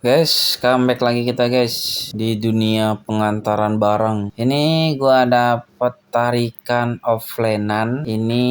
Guys, comeback lagi kita guys di dunia pengantaran barang. Ini gua dapat tarikan offlinean. Ini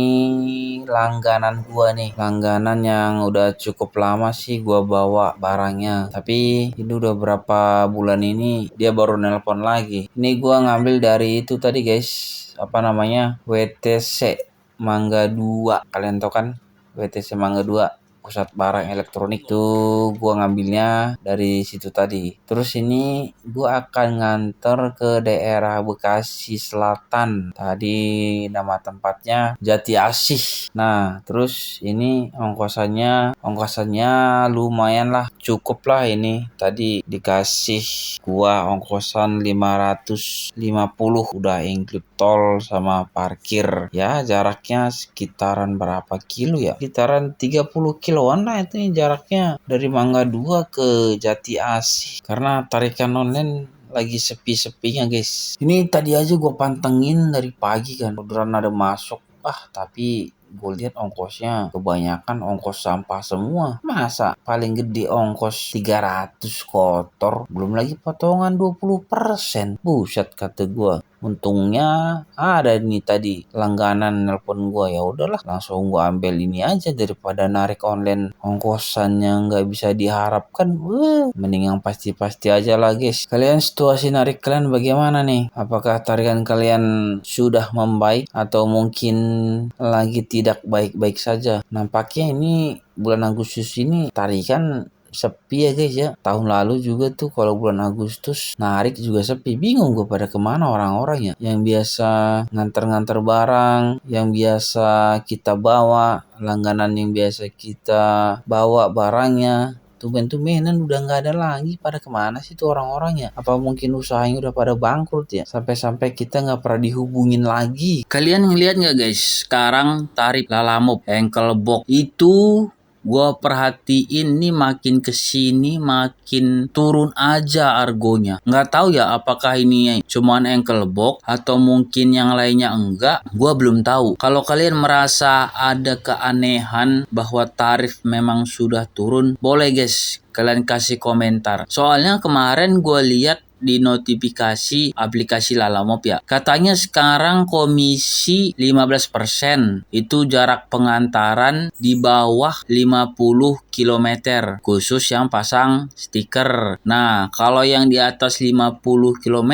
langganan gua nih. Langganan yang udah cukup lama sih gua bawa barangnya. Tapi ini udah berapa bulan ini dia baru nelpon lagi. Ini gua ngambil dari itu tadi guys. Apa namanya? WTC Mangga 2. Kalian tahu kan? WTC Mangga 2. Pusat barang elektronik tuh gua ngambilnya dari situ tadi. Terus ini gua akan nganter ke daerah Bekasi Selatan. Tadi nama tempatnya Jati Asih. Nah, terus ini ongkosannya lumayan lah, cukup lah ini. Tadi dikasih gua ongkosan 550 udah include tol sama parkir. Ya, jaraknya sekitaran berapa kilo ya? Sekitaran 30 kiloan lah itu jaraknya dari Mangga 2 ke Jati Asih. Karena tarikan online lagi sepi-sepinya guys. Ini tadi aja gue pantengin dari pagi kan, beneran ada masuk. Tapi gue lihat ongkosnya kebanyakan ongkos sampah semua. Masa paling gede ongkos 300 kotor, belum lagi potongan 20%. Buset kata gue. Untungnya ada nih tadi langganan nelpon gua, ya udahlah langsung gua ambil ini aja daripada narik online ongkosannya nggak bisa diharapkan. Mending yang pasti-pasti aja lah guys. Kalian situasi narik kalian bagaimana nih? Apakah tarikan kalian sudah membaik atau mungkin lagi tidak baik-baik saja? Nampaknya ini bulan Agustus ini tarikan sepi ya guys ya. Tahun lalu juga tuh kalau bulan Agustus narik juga sepi. Bingung gue pada kemana orang-orang ya. Yang biasa nganter-nganter barang, yang biasa kita bawa, langganan yang biasa kita bawa barangnya. Tumben-tumbenan udah nggak ada lagi. Pada kemana sih tuh orang-orangnya? Apa mungkin usahanya udah pada bangkrut ya? Sampai-sampai kita nggak pernah dihubungin lagi. Kalian ngeliat nggak guys? Sekarang tarif Lalamove, ankle box itu gua perhatiin nih makin kesini makin turun aja argonya. Nggak tahu ya apakah ini cuman ankle box atau mungkin yang lainnya enggak. Gua belum tahu. Kalau kalian merasa ada keanehan bahwa tarif memang sudah turun, boleh guys kalian kasih komentar. Soalnya kemarin gua lihat di notifikasi aplikasi Lalamove ya. Katanya sekarang komisi 15%. Itu jarak pengantaran di bawah 50 km. Khusus yang pasang stiker. Nah, kalau yang di atas 50 km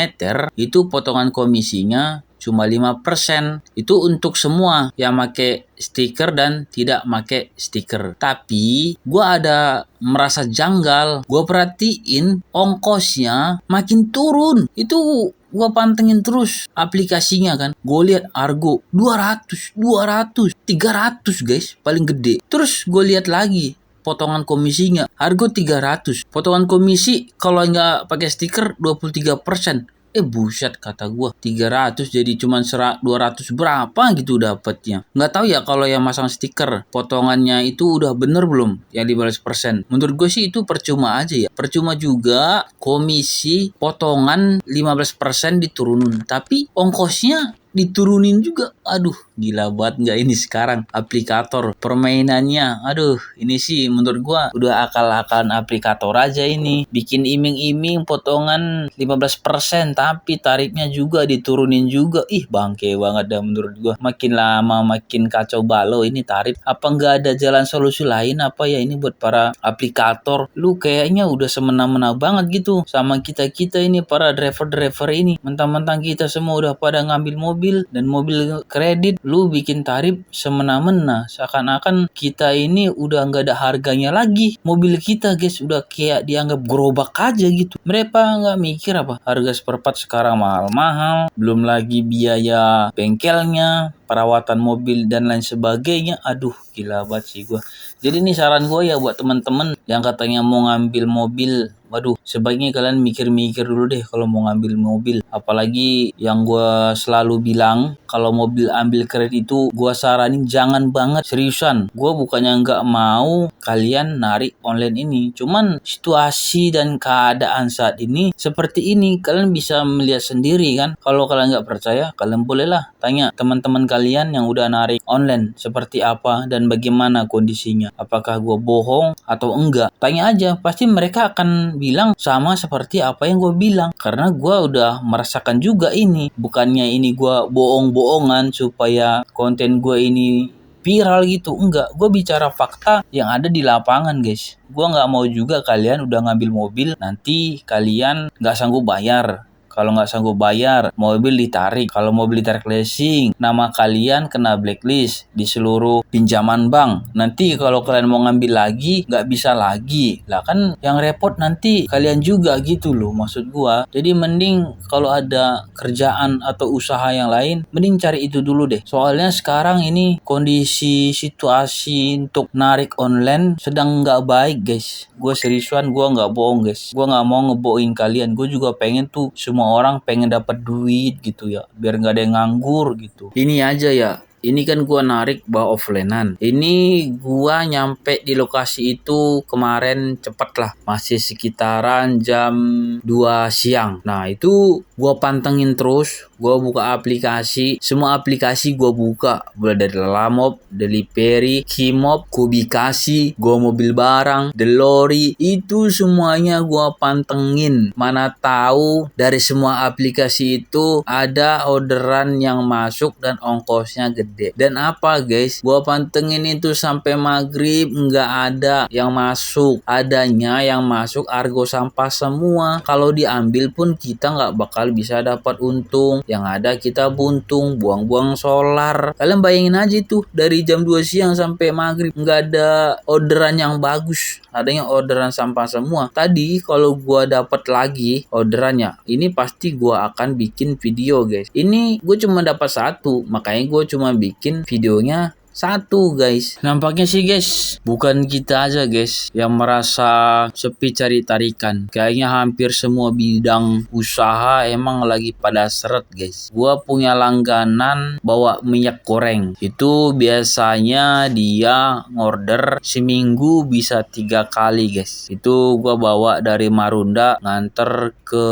itu potongan komisinya cuma 5%. Itu untuk semua yang pakai stiker dan tidak pakai stiker. Tapi gue ada merasa janggal. Gue perhatiin ongkosnya makin turun. Itu gue pantengin terus aplikasinya kan. Gue lihat argo 200, 300 guys paling gede. Terus gue lihat lagi potongan komisinya, argo 300. Potongan komisi kalau nggak pakai stiker 23%. Buset kata gua, 300 jadi cuman 200 berapa gitu dapatnya. Nggak tahu ya kalau yang masang stiker potongannya itu udah bener belum yang 15%. Menurut gue sih itu percuma aja ya. Percuma juga komisi potongan 15% diturunin, tapi ongkosnya diturunin juga. Aduh, gila banget nggak ini sekarang aplikator permainannya. Aduh, ini sih menurut gua udah akal-akalan aplikator aja ini. Bikin iming-iming potongan 15% tapi tarifnya juga diturunin juga. Bangke banget dah menurut gua. Makin lama makin kacau balau ini tarif. Apa nggak ada jalan solusi lain apa ya ini buat para aplikator? Lu kayaknya udah semena-mena banget gitu sama kita-kita ini para driver-driver ini. Mentang-mentang kita semua udah pada ngambil mobil dan mobil kredit, lu bikin tarif semena-mena, seakan-akan kita ini udah nggak ada harganya lagi. Mobil kita guys udah kayak dianggap gerobak aja gitu. Mereka nggak mikir apa harga seperempat sekarang mahal-mahal, belum lagi biaya bengkelnya, perawatan mobil dan lain sebagainya. Aduh, gila banget sih gue. Jadi ini saran gue ya buat teman-teman yang katanya mau ngambil mobil. Waduh, sebaiknya kalian mikir-mikir dulu deh kalau mau ngambil mobil. Apalagi yang gue selalu bilang, kalau mobil ambil kredit itu gue saranin jangan banget, seriusan. Gue bukannya nggak mau kalian narik online ini. Cuman situasi dan keadaan saat ini seperti ini. Kalian bisa melihat sendiri kan. Kalau kalian nggak percaya, kalian bolehlah tanya teman-teman kalian yang udah narik online. Seperti apa dan bagaimana kondisinya. Apakah gue bohong atau enggak. Tanya aja, pasti mereka akan bilang sama seperti apa yang gue bilang, karena gue udah merasakan juga ini. Bukannya ini gue bohong-bohongan supaya konten gue ini viral gitu, enggak. Gue bicara fakta yang ada di lapangan, guys. Gue nggak mau juga kalian udah ngambil mobil nanti kalian nggak sanggup bayar. Kalau nggak sanggup bayar, mobil ditarik. Kalau mobil ditarik leasing, nama kalian kena blacklist di seluruh pinjaman bank. Nanti kalau kalian mau ngambil lagi, nggak bisa lagi. Lah kan yang repot nanti kalian juga gitu loh, maksud gua. Jadi mending kalau ada kerjaan atau usaha yang lain, mending cari itu dulu deh. Soalnya sekarang ini kondisi situasi untuk narik online sedang nggak baik, guys. Gue seriusan, gue nggak bohong, guys. Gue nggak mau ngebohongin kalian. Gue juga pengen tuh semua orang pengen dapat duit gitu ya, biar nggak ada yang nganggur gitu. Ini aja ya. Ini kan gua narik bawa offlinean. Ini gua nyampe di lokasi itu kemarin cepet lah. Masih sekitaran jam 2 siang. Nah itu gua pantengin terus. Gua buka aplikasi. Semua aplikasi gua buka. Mulai dari Lalamove, Delivery, Kimob, Kubikasi, Go Mobil Barang, Delori. Itu semuanya gua pantengin. Mana tahu dari semua aplikasi itu ada orderan yang masuk dan ongkosnya gede. Dan apa guys, gua pantengin itu sampai maghrib nggak ada yang masuk. Adanya yang masuk argo sampah semua. Kalau diambil pun kita nggak bakal bisa dapat untung. Yang ada kita buntung, buang-buang solar. Kalian bayangin aja tuh dari jam 2 siang sampai maghrib nggak ada orderan yang bagus. Adanya orderan sampah semua. Tadi kalau gua dapat lagi orderannya, ini pasti gua akan bikin video guys. Ini gue cuma dapat satu, makanya gue cuma bikin videonya satu guys. Nampaknya sih guys, bukan kita aja guys yang merasa sepi cari tarikan. Kayaknya hampir semua bidang usaha emang lagi pada seret guys. Gua punya langganan bawa minyak goreng. Itu biasanya dia ngorder seminggu bisa 3 kali guys. Itu gua bawa dari Marunda nganter ke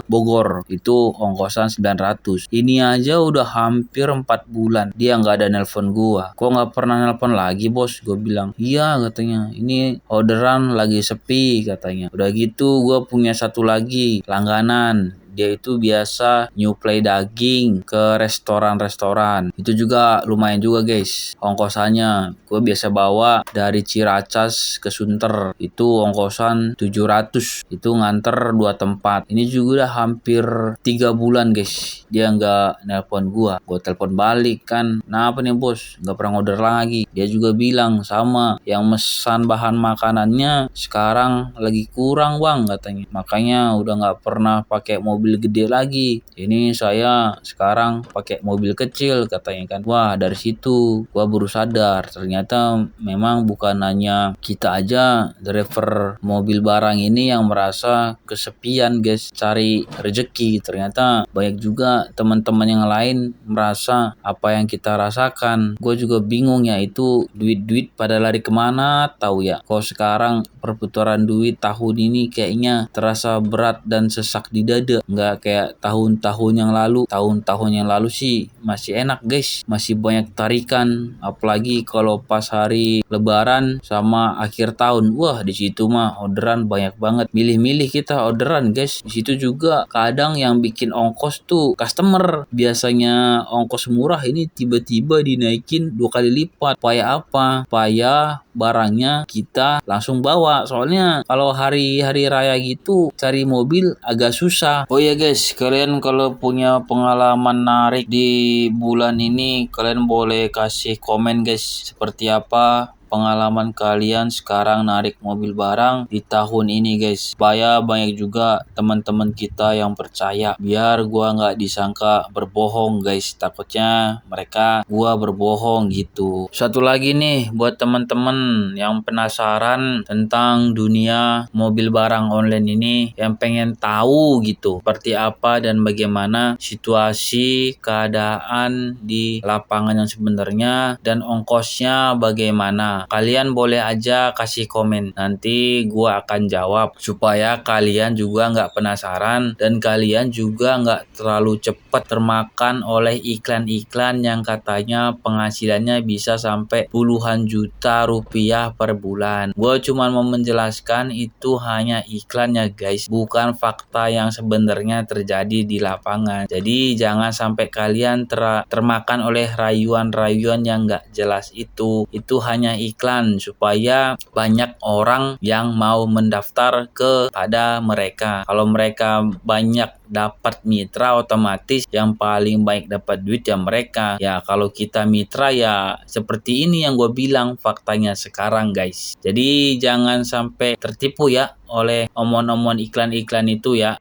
Bogor. Itu ongkosan 900. Ini aja udah hampir 4 bulan dia nggak ada nelpon gua. Kok nggak pernah nelpon lagi bos? Gue bilang iya katanya, ini orderan lagi sepi katanya. Udah gitu gue punya satu lagi langganan. Dia itu biasa nyuplai daging ke restoran-restoran. Itu juga lumayan juga guys ongkosannya. Gue biasa bawa dari Ciracas ke Sunter. Itu ongkosan 700. Itu nganter 2 tempat. Ini juga udah hampir 3 bulan guys. Dia nggak nelpon gue. Gue telepon balik kan. Nah apa nih bos? Nggak pernah order lagi. Dia juga bilang sama. Yang mesan bahan makanannya sekarang lagi kurang bang katanya. Makanya udah nggak pernah pakai mobil gede lagi. Ini saya sekarang pakai mobil kecil katanya kan. Wah dari situ gua baru sadar ternyata memang bukan hanya kita aja driver mobil barang ini yang merasa kesepian guys cari rezeki. Ternyata banyak juga teman-teman yang lain merasa apa yang kita rasakan. Gue juga bingung ya itu duit-duit pada lari kemana tahu ya. Kalau sekarang perputaran duit tahun ini kayaknya terasa berat dan sesak di dada. Nggak kayak tahun-tahun yang lalu. Tahun-tahun yang lalu sih masih enak guys, masih banyak tarikan, apalagi kalau pas hari lebaran sama akhir tahun. Wah di situ mah orderan banyak banget, milih-milih kita orderan guys. Di situ juga kadang yang bikin ongkos tuh customer. Biasanya ongkos murah ini tiba-tiba dinaikin 2 kali lipat. Payah apa? Payah barangnya kita langsung bawa. Soalnya kalau hari-hari raya gitu cari mobil agak susah. Oh ya guys, kalian kalau punya pengalaman narik di bulan ini, kalian boleh kasih komen guys. Seperti apa pengalaman kalian sekarang narik mobil barang di tahun ini guys. Supaya banyak juga teman-teman kita yang percaya. Biar gua nggak disangka berbohong guys. Takutnya mereka gua berbohong gitu. Satu lagi nih buat teman-teman yang penasaran tentang dunia mobil barang online ini, yang pengen tahu gitu seperti apa dan bagaimana situasi keadaan di lapangan yang sebenarnya dan ongkosnya bagaimana. Nah, kalian boleh aja kasih komen, nanti gua akan jawab supaya kalian juga nggak penasaran dan kalian juga nggak terlalu cepat termakan oleh iklan-iklan yang katanya penghasilannya bisa sampai puluhan juta rupiah per bulan. Gue cuma mau menjelaskan itu hanya iklan ya guys, bukan fakta yang sebenarnya terjadi di lapangan. Jadi jangan sampai kalian termakan oleh rayuan-rayuan yang nggak jelas itu hanya iklan supaya banyak orang yang mau mendaftar kepada mereka. Kalau mereka banyak dapat mitra, otomatis yang paling baik dapat duit ya mereka. Ya kalau kita mitra ya seperti ini yang gue bilang faktanya sekarang guys. Jadi jangan sampai tertipu ya oleh omong-omong iklan-iklan itu ya.